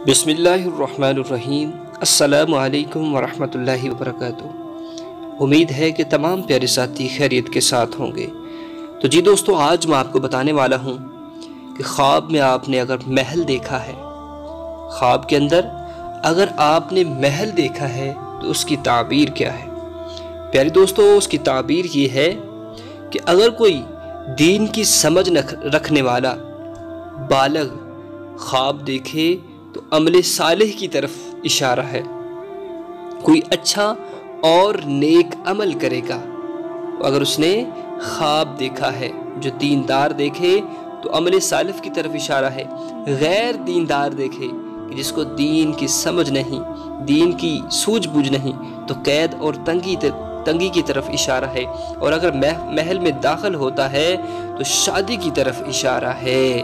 بسم اللہ الرحمن الرحیم۔ السلام علیکم ورحمۃ اللہ وبرکاتہ۔ امید ہے کہ تمام پیارے ساتھی خیریت کے ساتھ ہوں گے۔ تو جی دوستو، آج میں آپ کو بتانے والا ہوں کہ خواب میں آپ نے اگر محل دیکھا ہے، خواب کے اندر اگر آپ نے محل دیکھا ہے تو اس کی تعبیر کیا ہے۔ پیارے دوستو، اس کی تعبیر یہ ہے کہ اگر کوئی دین کی سمجھ رکھنے والا بالغ خواب دیکھے تو عمل صالح کی طرف اشارہ ہے، کوئی اچھا اور نیک عمل کرے گا۔ اگر اس نے خواب دیکھا ہے، جو دیندار دیکھے تو عمل صالح کی طرف اشارہ ہے، غیر دیندار دیکھے کہ جس کو دین کی سمجھ نہیں، دین کی سوجھ بوجھ نہیں، تو قید اور تنگی کی طرف اشارہ ہے، اور اگر محل میں داخل ہوتا ہے تو شادی کی طرف اشارہ ہے۔